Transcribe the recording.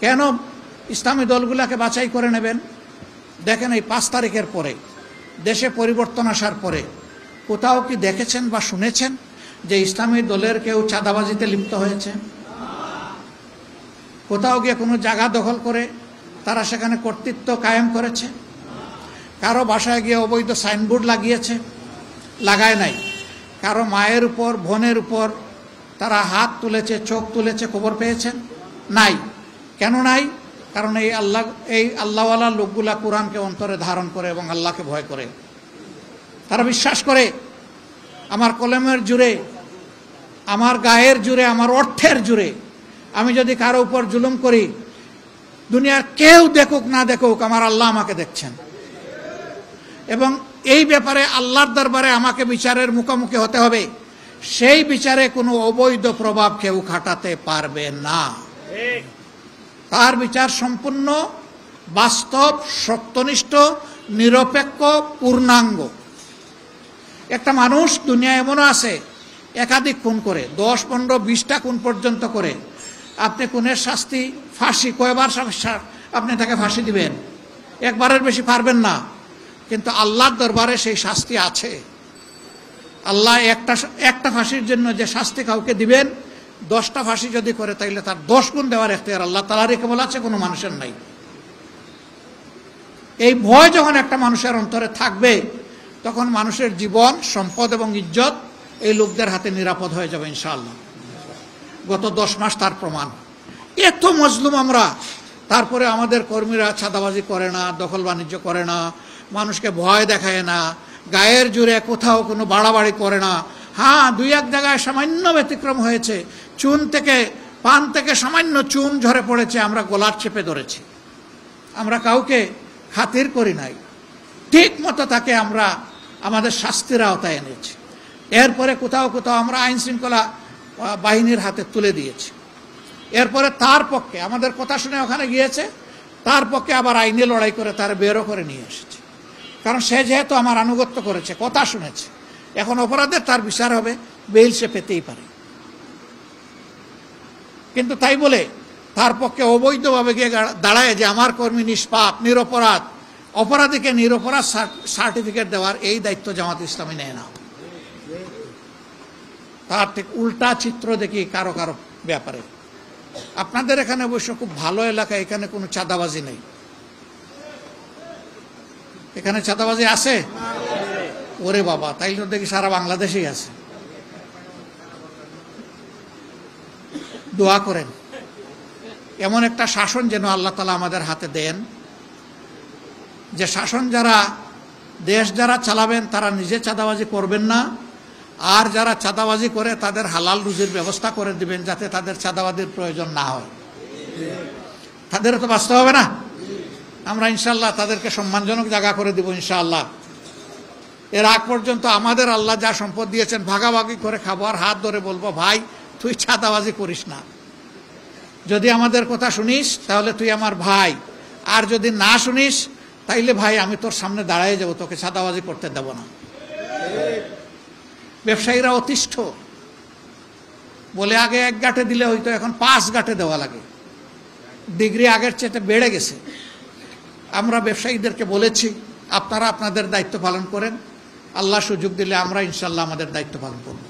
কেন ইসলামী দলগুলোকে বাছাই করে নেবেন? দেখেন, এই 5 তারিখের পরে দেশে পরিবর্তন আসার পরে কোথাও কি দেখেছেন বা শুনেছেন যে ইসলামী দলের কেউ চাঁদাবাজিতে লিপ্ত হয়েছে? কোথাও গিয়ে কোনো জায়গা দখল করে তারা সেখানে কর্তৃত্ব কায়েম করেছে? কারো বাসায় গিয়ে অবৈধ সাইনবোর্ড লাগিয়েছে? লাগায় নাই। কারো মায়ের উপর, বোনের উপর তারা হাত তুলেছে, চোখ তুলেছে, খবর পেয়েছেন? নাই। কেন নাই? কারণ এই আল্লাহওয়ালা লোকগুলা কোরআনকে অন্তরে ধারণ করে এবং আল্লাহকে ভয় করে। তারা বিশ্বাস করে আমার কলমের জুড়ে, আমার গায়ের জুড়ে, আমার অর্থের জুড়ে আমি যদি কারো উপর জুলুম করি, দুনিয়ার কেউ দেখুক না দেখুক, আমার আল্লাহ আমাকে দেখছেন এবং এই ব্যাপারে আল্লাহর দরবারে আমাকে বিচারের মুখোমুখি হতে হবে। সেই বিচারে কোনো অবৈধ প্রভাব কেউ খাটাতে পারবে না। তার বিচার সম্পূর্ণ বাস্তব, সত্যনিষ্ঠ, নিরপেক্ষ, পূর্ণাঙ্গ। একটা মানুষ দুনিয়া এমনও আছে একাধিক খুন করে, 10, 15, 20টা খুন পর্যন্ত করে। আপনি খুনের শাস্তি ফাঁসি, কয়বার আপনি তাকে ফাঁসি দিবেন? একবারের বেশি পারবেন না। কিন্তু আল্লাহর দরবারে সেই শাস্তি আছে। আল্লাহ একটা ফাঁসির জন্য যে শাস্তি কাউকে দিবেন, 10টা ফাঁসি যদি করে তাইলে তার 10 গুণ দেওয়ার এখতিয়ার আল্লাহ তাআলারই কেবল আছে, কোনো মানুষের নাই। এই ভয় যখন একটা মানুষের অন্তরে থাকবে, তখন মানুষের জীবন, সম্পদ এবং ইজ্জত এই লোকদের হাতে নিরাপদ হয়ে যাবে ইনশাআল্লাহ। গত 10 মাস তার প্রমাণ। এত মজলুম আমরা, তারপরে আমাদের কর্মীরা চাঁদাবাজি করে না, দখল বাণিজ্য করে না, মানুষকে ভয় দেখায় না, গায়ের জুড়ে কোথাও কোনো বাড়াবাড়ি করে না। হ্যাঁ, 2-1 জায়গায় সামান্য ব্যতিক্রম হয়েছে। পান থেকে সামান্য চুন ঝরে পড়েছে, আমরা গলার চেপে ধরেছি। আমরা কাউকে খাতির করি নাই, ঠিক মতো তাকে আমরা আমাদের শাস্তির আওতায় এনেছি। এরপরে কোথাও কোথাও আমরা আইন শৃঙ্খলা বাহিনীর হাতে তুলে দিয়েছি। এরপরে তার পক্ষে আমাদের কথা শুনে ওখানে গিয়েছে, তার পক্ষে আবার আইনে লড়াই করে তার বেরও করে নিয়ে এসেছে। কারণ সে যেহেতু আমার আনুগত্য করেছে, কথা শুনেছে, এখন অপরাধের তার বিচার হবে, বেইল সে পেতেই পারে। কিন্তু তাই বলে তার পক্ষে অবৈধভাবে গিয়ে দাঁড়ায় যে আমার কর্মী নিষ্পাপ, নিরপরাধ, অপরাধীকে নিরপরাধ সার্টিফিকেট দেওয়ার এই দায়িত্ব জামাত ইসলামী নেয় না। তার ঠিক উল্টা চিত্র দেখি কারো কারো ব্যাপারে। আপনাদের এখানে অবশ্য খুব ভালো এলাকা, এখানে কোনো চাঁদাবাজি নেই। এখানে চাঁদাবাজি আছে? ওরে বাবা, তাইলে তো দেখি সারা বাংলাদেশেই আছে। দোয়া করেন এমন একটা শাসন যেন আল্লাহ তাআলা আমাদের হাতে দেন, যে শাসন দেশ যারা চালাবেন তারা নিজে চাঁদাবাজি করবেন না, আর যারা চাঁদাবাজি করে তাদের হালাল রুজির ব্যবস্থা করে দিবেন, যাতে তাদের চাঁদাবাজির প্রয়োজন না হয়। তাদেরও তো বাঁচতে হবে না? আমরা ইনশাআল্লাহ তাদেরকে সম্মানজনক জায়গা করে দিব ইনশাআল্লাহ। এর আগ পর্যন্ত আমাদের আল্লাহ যা সম্পদ দিয়েছেন ভাগাভাগি করে খাবো, আর হাত ধরে বলবো, ভাই তুই চাঁদাবাজি করিস না। যদি আমাদের কথা শুনিস তাহলে তুই আমার ভাই, আর যদি না শুনিস তাইলে ভাই আমি তোর সামনে দাঁড়ায় যাবো, তোকে চাঁদাবাজি করতে দেব না। ব্যবসায়ীরা অতিষ্ঠ, বলে আগে 1 গাঁটে দিলে হয়তো, এখন 5 গাঁটে দেওয়া লাগে। ডিগ্রি আগের চেয়ে বেড়ে গেছে। আমরা ব্যবসায়ীদেরকে বলেছি, আপনারা আপনাদের দায়িত্ব পালন করেন, আল্লাহ সুযোগ দিলে আমরা ইনশাআল্লাহ আমাদের দায়িত্ব পালন করব।